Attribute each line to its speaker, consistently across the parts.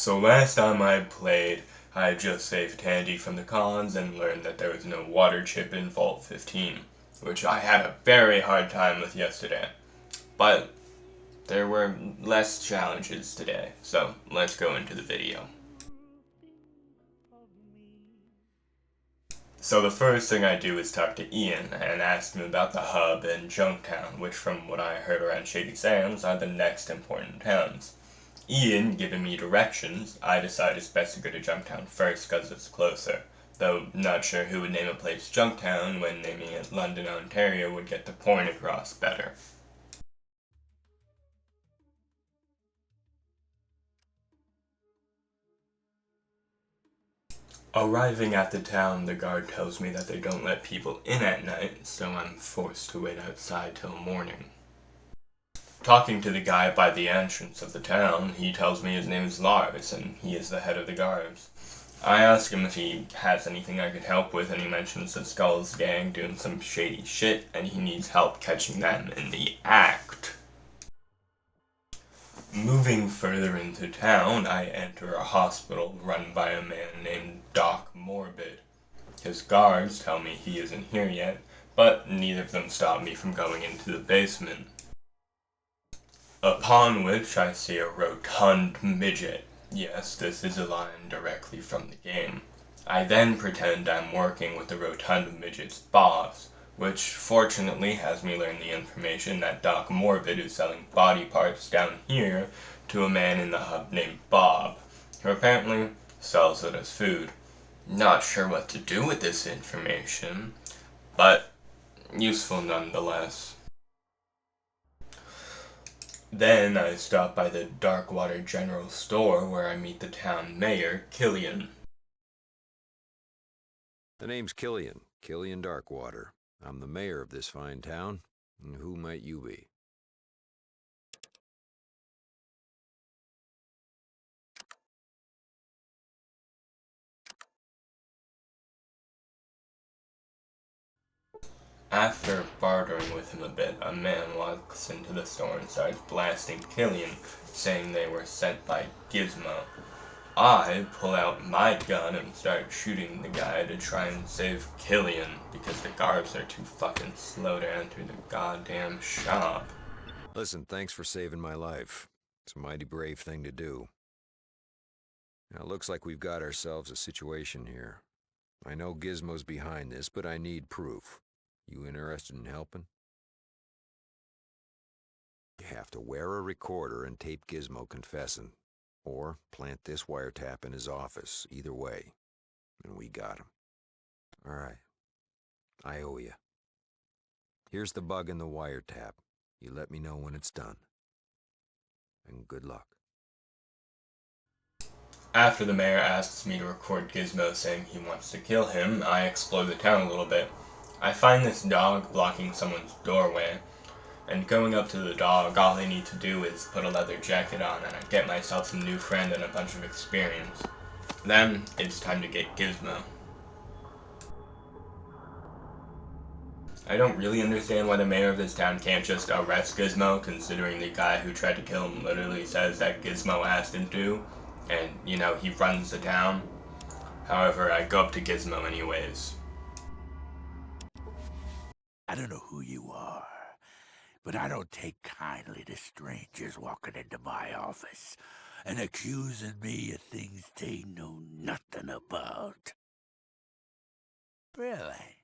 Speaker 1: So last time I played, I had just saved Tandy from the cons and learned that there was no water chip in Vault 15, which I had a very hard time with yesterday. But there were less challenges today, so let's go into the video. So the first thing I do is talk to Ian and ask him about the hub and Junktown, which from what I heard around Shady Sands are the next important towns. Ian giving me directions, I decide it's best to go to Junktown first because it's closer, though not sure who would name a place Junktown when naming it London, Ontario would get the point across better. Arriving at the town, the guard tells me that they don't let people in at night, so I'm forced to wait outside till morning. Talking to the guy by the entrance of the town, he tells me his name is Lars, and he is the head of the guards. I ask him if he has anything I could help with, and he mentions the Skulls gang doing some shady shit, and he needs help catching them in the act. Moving further into town, I enter a hospital run by a man named Doc Morbid. His guards tell me he isn't here yet, but neither of them stop me from going into the basement. Upon which I see a rotund midget. Yes, this is a line directly from the game. I then pretend I'm working with the rotund midget's boss, which fortunately has me learn the information that Doc Morbid is selling body parts down here to a man in the hub named Bob, who apparently sells it as food. Not sure what to do with this information, but useful nonetheless. Then I stop by the Darkwater General Store where I meet the town mayor, Killian.
Speaker 2: The name's Killian Darkwater. I'm the mayor of this fine town. And who might you be?
Speaker 1: After bartering with him a bit, a man walks into the store and starts blasting Killian, saying they were sent by Gizmo. I pull out my gun and start shooting the guy to try and save Killian, because the guards are too fucking slow to enter the goddamn shop.
Speaker 2: Listen, thanks for saving my life. It's a mighty brave thing to do. Now, it looks like we've got ourselves a situation here. I know Gizmo's behind this, but I need proof. You interested in helping? You have to wear a recorder and tape Gizmo confessing, or plant this wiretap in his office. Either way, and we got him. All right, I owe you. Here's the bug in the wiretap. You let me know when it's done. And good luck.
Speaker 1: After the mayor asks me to record Gizmo saying he wants to kill him, I explore the town a little bit. I find this dog blocking someone's doorway, and going up to the dog, all I need to do is put a leather jacket on and I get myself a new friend and a bunch of experience. Then, it's time to get Gizmo. I don't really understand why the mayor of this town can't just arrest Gizmo, considering the guy who tried to kill him literally says that Gizmo asked him to, and, you know, he runs the town. However, I go up to Gizmo anyways.
Speaker 3: I don't know who you are, but I don't take kindly to strangers walking into my office and accusing me of things they know nothing about. Really?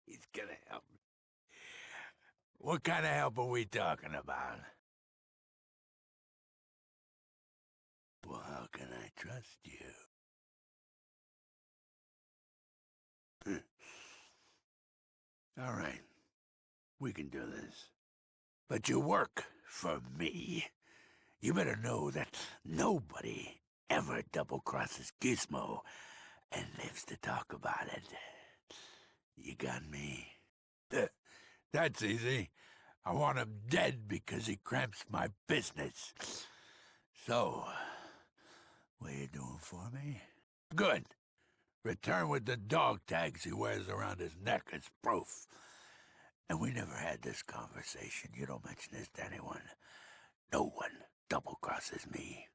Speaker 3: He's gonna help me. What kind of help are we talking about? Well, how can I trust you? All right, we can do this. But you work for me. You better know that nobody ever double-crosses Gizmo and lives to talk about it. You got me? That's easy. I want him dead because he cramps my business. So, what are you doing for me? Good. Return with the dog tags he wears around his neck as proof. And we never had this conversation. You don't mention this to anyone. No one double-crosses me.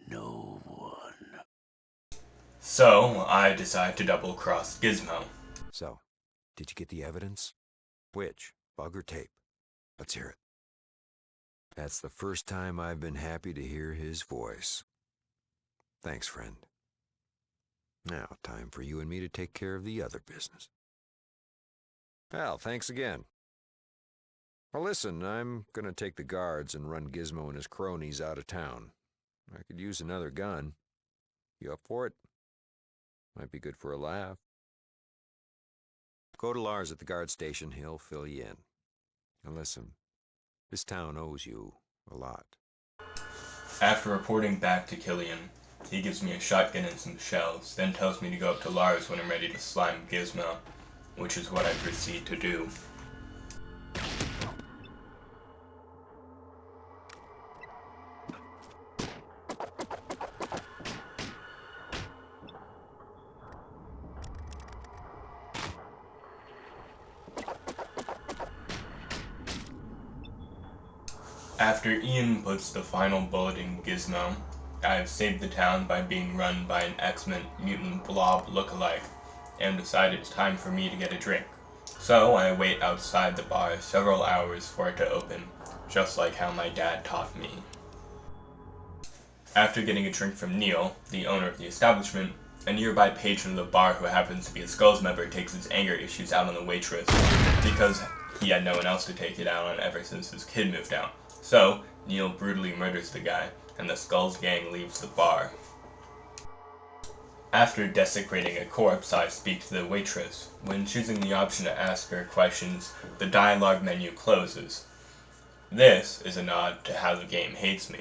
Speaker 3: No one.
Speaker 1: So, I decide to double-cross Gizmo.
Speaker 2: So, did you get the evidence? Which? Bug or tape? Let's hear it. That's the first time I've been happy to hear his voice. Thanks, friend. Now, time for you and me to take care of the other business. Well, thanks again. Well, listen, I'm gonna take the guards and run Gizmo and his cronies out of town. I could use another gun. You up for it? Might be good for a laugh. Go to Lars at the guard station. He'll fill you in. And listen, this town owes you a lot.
Speaker 1: After reporting back to Killian, he gives me a shotgun and some shells, then tells me to go up to Lars when I'm ready to slime Gizmo, which is what I proceed to do. After Ian puts the final bullet in Gizmo, I have saved the town by being run by an X-Men mutant blob lookalike, and decide it's time for me to get a drink. So I wait outside the bar several hours for it to open, just like how my dad taught me. After getting a drink from Neil, the owner of the establishment, a nearby patron of the bar who happens to be a Skulls member takes his anger issues out on the waitress, because he had no one else to take it out on ever since his kid moved out. So, Neil brutally murders the guy, and the Skulls gang leaves the bar. After desecrating a corpse, I speak to the waitress. When choosing the option to ask her questions, the dialogue menu closes. This is a nod to how the game hates me.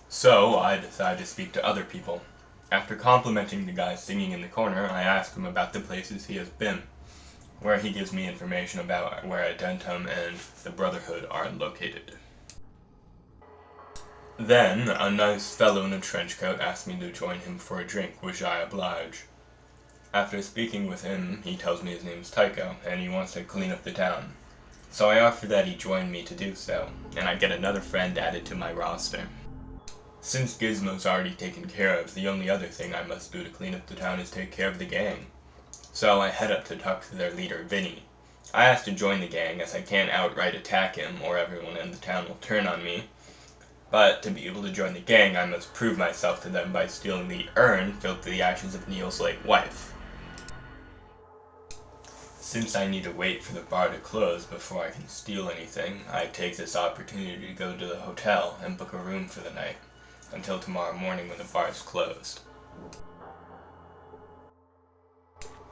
Speaker 1: So, I decide to speak to other people. After complimenting the guy singing in the corner, I ask him about the places he has been, where he gives me information about where Adentum and the Brotherhood are located. Then, a nice fellow in a trench coat asked me to join him for a drink, which I oblige. After speaking with him, he tells me his name is Tycho, and he wants to clean up the town. So I offer that he join me to do so, and I get another friend added to my roster. Since Gizmo's already taken care of, the only other thing I must do to clean up the town is take care of the gang. So I head up to talk to their leader, Vinny. I ask to join the gang as I can't outright attack him or everyone in the town will turn on me. But to be able to join the gang, I must prove myself to them by stealing the urn filled with the ashes of Neil's late wife. Since I need to wait for the bar to close before I can steal anything, I take this opportunity to go to the hotel and book a room for the night, until tomorrow morning when the bar is closed.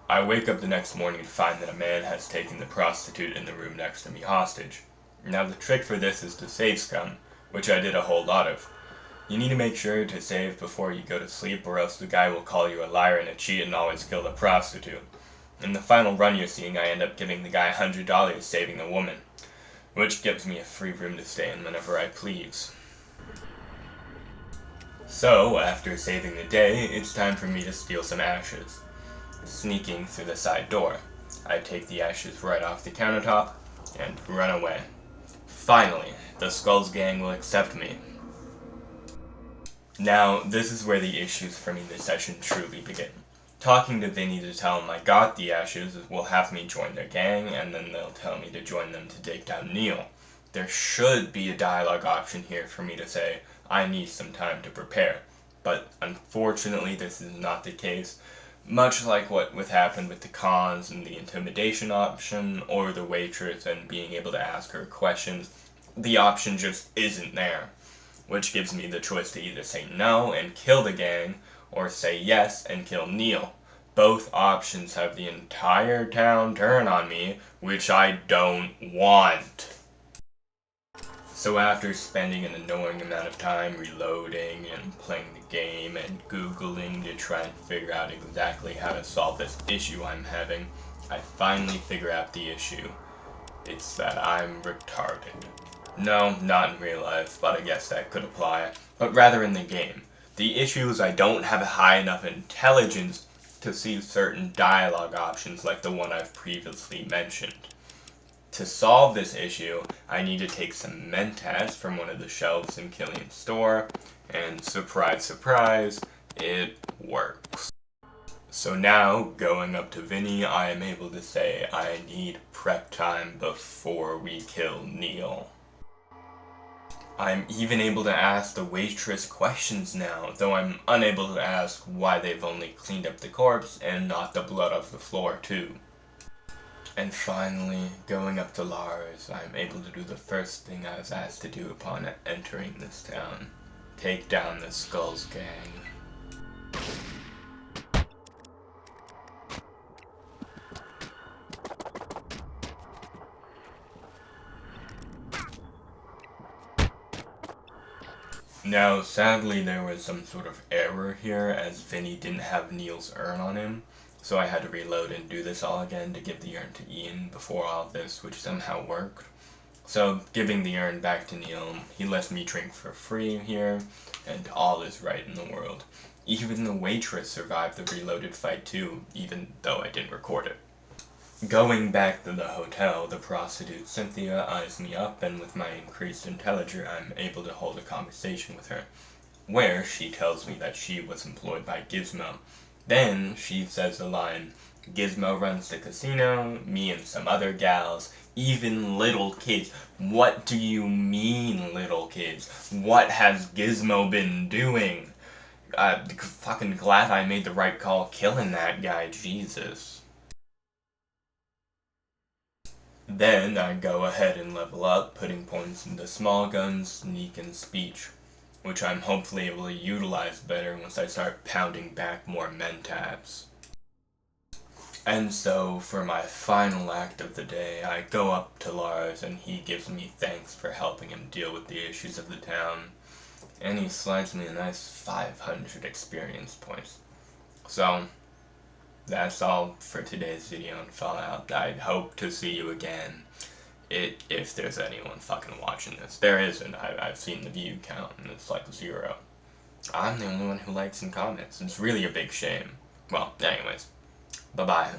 Speaker 1: I wake up the next morning to find that a man has taken the prostitute in the room next to me hostage. Now the trick for this is to save scum, which I did a whole lot of. You need to make sure to save before you go to sleep, or else the guy will call you a liar and a cheat and always kill the prostitute. In the final run you're seeing, I end up giving the guy $100 saving the woman, which gives me a free room to stay in whenever I please. So, after saving the day, it's time for me to steal some ashes. Sneaking through the side door, I take the ashes right off the countertop and run away. Finally, the Skulls gang will accept me. Now, this is where the issues for me this session truly begin. Talking to Vinny to tell him I got the ashes will have me join their gang, and then they'll tell me to join them to take down Neil. There should be a dialogue option here for me to say, I need some time to prepare. But unfortunately, this is not the case. Much like what happened with the cons and the intimidation option, or the waitress and being able to ask her questions, the option just isn't there. Which gives me the choice to either say no and kill the gang, or say yes and kill Neil. Both options have the entire town turn on me, which I don't want. So after spending an annoying amount of time reloading and playing the game and Googling to try and figure out exactly how to solve this issue I'm having, I finally figure out the issue. It's that I'm retarded. No, not in real life, but I guess that could apply, but rather in the game. The issue is I don't have a high enough intelligence to see certain dialogue options like the one I've previously mentioned. To solve this issue, I need to take some mentats from one of the shelves in Killian's store, And surprise, surprise, it works. So now, going up to Vinny, I am able to say I need prep time before we kill Neil. I'm even able to ask the waitress questions now, though I'm unable to ask why they've only cleaned up the corpse and not the blood off the floor too. And finally, going up to Lars, I'm able to do the first thing I was asked to do upon entering this town. Take down the Skulls gang. Now, sadly, there was some sort of error here, as Vinny didn't have Neil's urn on him, so I had to reload and do this all again to give the urn to Ian before all of this, which somehow worked. So, giving the urn back to Neil, he lets me drink for free here, and all is right in the world. Even the waitress survived the reloaded fight too, even though I didn't record it. Going back to the hotel, the prostitute Cynthia eyes me up, and with my increased intelligence, I'm able to hold a conversation with her, where she tells me that she was employed by Gizmo. Then she says the line, Gizmo runs the casino, me and some other gals, even little kids. What do you mean, little kids? What has Gizmo been doing? Fucking glad I made the right call killing that guy, Jesus. Then I go ahead and level up, putting points into small guns, sneak, and speech, which I'm hopefully able to utilize better once I start pounding back more mentats. And so, for my final act of the day, I go up to Lars and he gives me thanks for helping him deal with the issues of the town, and he slides me a nice 500 experience points. So, that's all for today's video on Fallout. I hope to see you again, if there's anyone fucking watching this. There isn't. I've seen the view count, and it's like 0. I'm the only one who likes and comments. It's really a big shame. Well, anyways, bye-bye.